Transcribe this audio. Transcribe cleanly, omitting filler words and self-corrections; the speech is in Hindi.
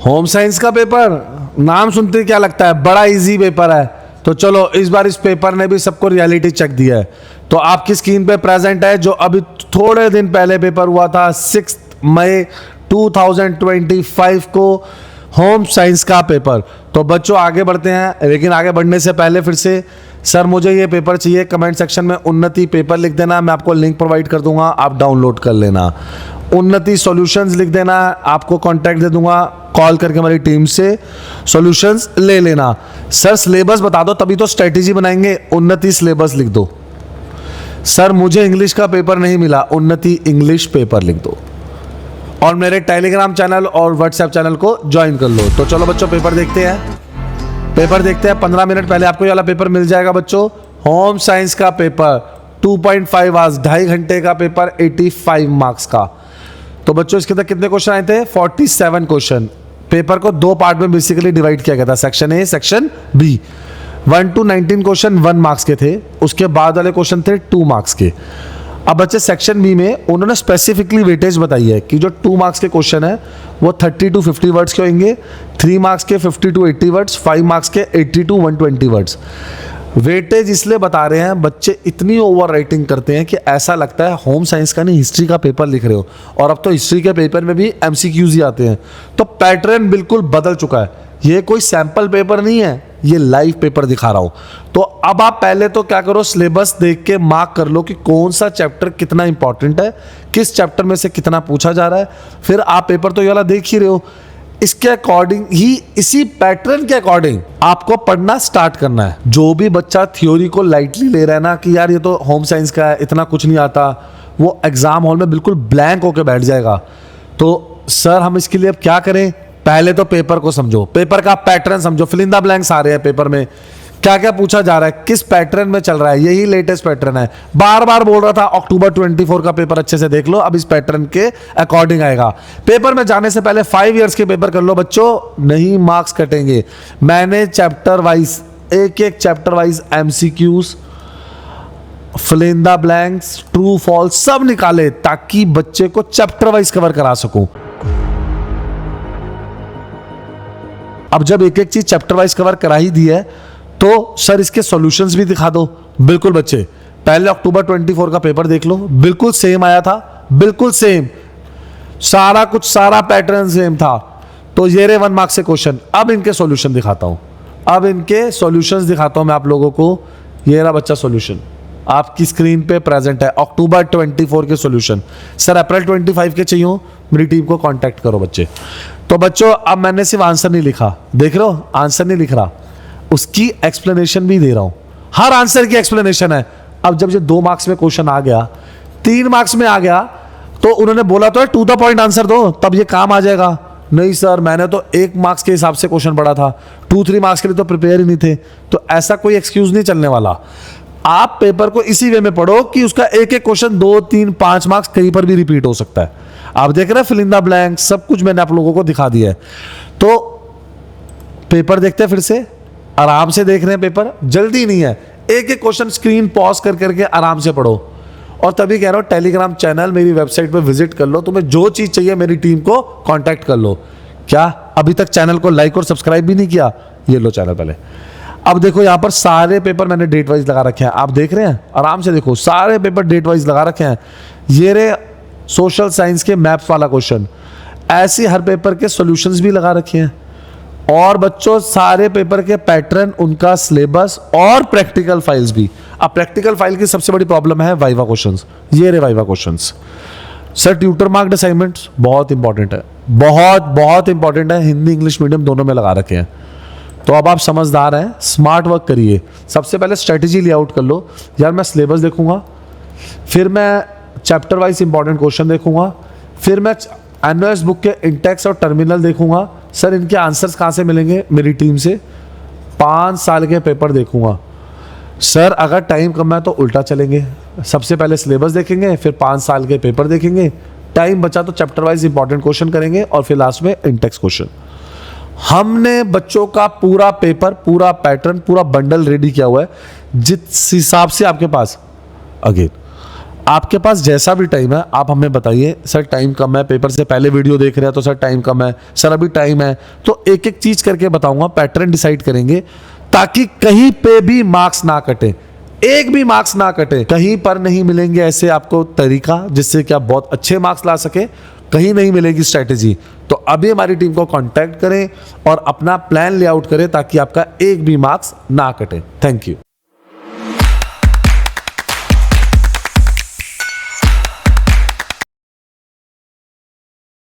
होम साइंस का पेपर नाम सुनते ही क्या लगता है, बड़ा इजी पेपर है। तो चलो इस बार इस पेपर ने भी सबको रियलिटी चेक दिया है। तो आपकी स्क्रीन पे प्रेजेंट है जो अभी थोड़े दिन पहले पेपर हुआ था 6 मई 2025 को, होम साइंस का पेपर। तो बच्चों आगे बढ़ते हैं, लेकिन आगे बढ़ने से पहले फिर से सर मुझे ये पेपर चाहिए, कमेंट सेक्शन में उन्नति पेपर लिख देना, मैं आपको लिंक प्रोवाइड कर दूंगा, आप डाउनलोड कर लेना। उन्नति सॉल्यूशंस लिख देना, आपको कांटेक्ट दे दूंगा, कॉल करके हमारी टीम से सॉल्यूशंस ले लेना। सर सिलेबस बता दो तभी तो स्ट्रेटेजी बनाएंगे, उन्नति सिलेबस लिख दो। सर मुझे इंग्लिश का पेपर नहीं मिला, उन्नति इंग्लिश पेपर लिख दो। और मेरे टेलीग्राम चैनल और व्हाट्सएप चैनल को ज्वाइन कर लो। तो चलो बच्चों पेपर देखते हैं, 15 मिनट पहले आपको ये वाला पेपर मिल जाएगा बच्चों। होम साइंस का पेपर 2.5 आवर्स, 2.5 घंटे का पेपर, 85 मार्क्स का। तो बच्चों इसके अंदर कितने क्वेश्चन आए थे? 47 क्वेश्चन। पेपर को दो पार्ट में बेसिकली डिवाइड किया गया था, section A section B. 1 to 19 question 1 marks के थे, उसके बाद वाले क्वेश्चन थे 2 मार्क्स के। अब बच्चे सेक्शन बी में उन्होंने स्पेसिफिकली वेटेज बताई है कि जो 2 मार्क्स के क्वेश्चन है वो 30 to 50 वर्ड्स के होंगे, 3 मार्क्स के 50 to 80 वर्ड्स, 5 मार्क्स के 80 to 120 वर्ड्स। वेटेज इसलिए बता रहे हैं, बच्चे इतनी ओवर राइटिंग करते हैं कि ऐसा लगता है होम साइंस का नहीं हिस्ट्री का पेपर लिख रहे हो। और अब तो हिस्ट्री के पेपर में भी एमसीक्यूज ही आते हैं, तो पैटर्न बिल्कुल बदल चुका है। ये कोई सैंपल पेपर नहीं है, ये लाइव पेपर दिखा रहा हूं। तो अब आप पहले तो क्या करो, सिलेबस देख के मार्क कर लो कि कौन सा चैप्टर कितना इंपॉर्टेंट है, किस चैप्टर में से कितना पूछा जा रहा है। फिर आप पेपर तो ये वाला देख ही रहे हो, इसके अकॉर्डिंग ही, इसी पैटर्न के अकॉर्डिंग आपको पढ़ना स्टार्ट करना है। जो भी बच्चा थ्योरी को लाइटली ले रहा है ना कि यार ये तो होम साइंस का है, इतना कुछ नहीं आता, वो एग्जाम हॉल में बिल्कुल ब्लैंक होकर बैठ जाएगा। तो सर हम इसके लिए अब क्या करें? पहले तो पेपर को समझो, पेपर का पैटर्न समझो, फिल इन द ब्लैंक्स आ रहे हैं पेपर में, क्या क्या पूछा जा रहा है, किस पैटर्न में चल रहा है, यही लेटेस्ट पैटर्न है। बार बार बोल रहा था अक्टूबर 24 का पेपर अच्छे से देख लो, अब इस पैटर्न के अकॉर्डिंग आएगा। पेपर में जाने से पहले 5 इयर्स के पेपर कर लो बच्चों, नहीं मार्क्स कटेंगे। मैंने चैप्टर वाइज, एक एक chapter wise MCQs, fill in the blanks, true false सब निकाले ताकि बच्चे को चैप्टर वाइज कवर करा सकूं। अब जब एक एक चीज चैप्टर वाइज कवर करा ही दी है तो सर इसके सॉल्यूशंस भी दिखा दो। बिल्कुल बच्चे, पहले अक्टूबर 24 का पेपर देख लो, बिल्कुल सेम आया था, बिल्कुल सेम, सारा कुछ, सारा पैटर्न सेम था। तो ये रे 1 मार्क्स से क्वेश्चन। अब इनके सॉल्यूशन दिखाता हूं, अब इनके सॉल्यूशंस दिखाता हूं मैं आप लोगों को। ये रहा बच्चा सॉल्यूशन, आपकी स्क्रीन पे प्रेजेंट है, अक्टूबर 24 के सॉल्यूशन। सर अप्रैल 25 के चाहिए, मेरी टीम को कांटेक्ट करो बच्चे। तो बच्चों अब मैंने सिर्फ आंसर नहीं लिखा, देख रहे हो आंसर नहीं लिख रहा, उसकी एक्सप्लेनेशन भी दे रहा हूं, हर आंसर की एक्सप्लेनेशन है। अब जब ये 2 मार्क्स में क्वेश्चन आ गया, 3 मार्क्स में आ गया, तो उन्होंने बोला तो है टू द पॉइंट आंसर दो तब ये काम आ जाएगा। नहीं सर मैंने तो 1 मार्क्स के हिसाब से क्वेश्चन पढ़ा था, 2-3 मार्क्स के लिए तो प्रिपेयर ही नहीं थे। तो ऐसा कोई एक्सक्यूज नहीं चलने वाला। आप पेपर को इसी वे में पढ़ो कि उसका एक एक क्वेश्चन 2, 3, 5 मार्क्स कहीं पर भी रिपीट हो सकता है। आप देख रहे हैं फिल इन द ब्लैंक, सब कुछ मैंने आप लोगों को दिखा दिया है। तो पेपर देखते हैं, फिर से आराम से देख रहे हैं पेपर, जल्दी नहीं है, एक एक क्वेश्चन स्क्रीन पॉज कर करके आराम से पढ़ो। और तभी कह रहा हूं टेलीग्राम चैनल, मेरी वेबसाइट पे विजिट कर लो, तुम्हें जो चीज चाहिए मेरी टीम को कांटेक्ट कर लो। क्या अभी तक चैनल को लाइक और सब्सक्राइब भी नहीं किया? ये लो चैनल पहले। अब देखो यहां पर सारे पेपर मैंने डेट वाइज लगा रखे हैं, आप देख रहे हैं, आराम से देखो, सारे पेपर डेट वाइज लगा रखे हैं। ये रे सोशल साइंस के मैप्स वाला क्वेश्चन, ऐसे हर पेपर के सॉल्यूशंस भी लगा रखे हैं। और बच्चों सारे पेपर के पैटर्न, उनका सिलेबस और प्रैक्टिकल फाइल्स भी। अब प्रैक्टिकल फाइल की सबसे बड़ी प्रॉब्लम है वाइवा क्वेश्चंस। ये रे viva questions. Sir tutor marked assignments बहुत इंपॉर्टेंट है, बहुत बहुत इंपॉर्टेंट है, हिंदी इंग्लिश मीडियम दोनों में लगा रखे हैं। तो अब आप समझदार हैं, स्मार्ट वर्क करिए। सबसे पहले स्ट्रेटेजी लेआउट कर लो, यार मैं सिलेबस देखूंगा, फिर मैं चैप्टर वाइज इंपॉर्टेंट क्वेश्चन देखूंगा, फिर मैं एनओएस बुक के इंटेक्स और टर्मिनल देखूंगा। सर इनके आंसर्स कहाँ से मिलेंगे? मेरी टीम से। 5 साल के पेपर देखूंगा। सर अगर टाइम कम है तो उल्टा चलेंगे, सबसे पहले सिलेबस देखेंगे, फिर 5 साल के पेपर देखेंगे, टाइम बचा तो चैप्टर वाइज इंपॉर्टेंट क्वेश्चन करेंगे, और फिर लास्ट में इंटेक्स क्वेश्चन। हमने बच्चों का पूरा पेपर, पूरा पैटर्न, पूरा बंडल रेडी किया हुआ है जिस हिसाब से आपके पास। अगेन आपके पास जैसा भी टाइम है आप हमें बताइए, सर टाइम कम है, पेपर से पहले वीडियो देख रहे हैं तो सर टाइम कम है, सर अभी टाइम है, तो एक एक चीज करके बताऊंगा, पैटर्न डिसाइड करेंगे ताकि कहीं पे भी मार्क्स ना कटे, एक भी मार्क्स ना कटे। कहीं पर नहीं मिलेंगे ऐसे आपको तरीका जिससे कि आप बहुत अच्छे मार्क्स ला सके, कहीं नहीं मिलेगी स्ट्रैटेजी। तो अभी हमारी टीम को कांटेक्ट करें और अपना प्लान लेआउट करें ताकि आपका एक भी मार्क्स ना कटे। Thank you.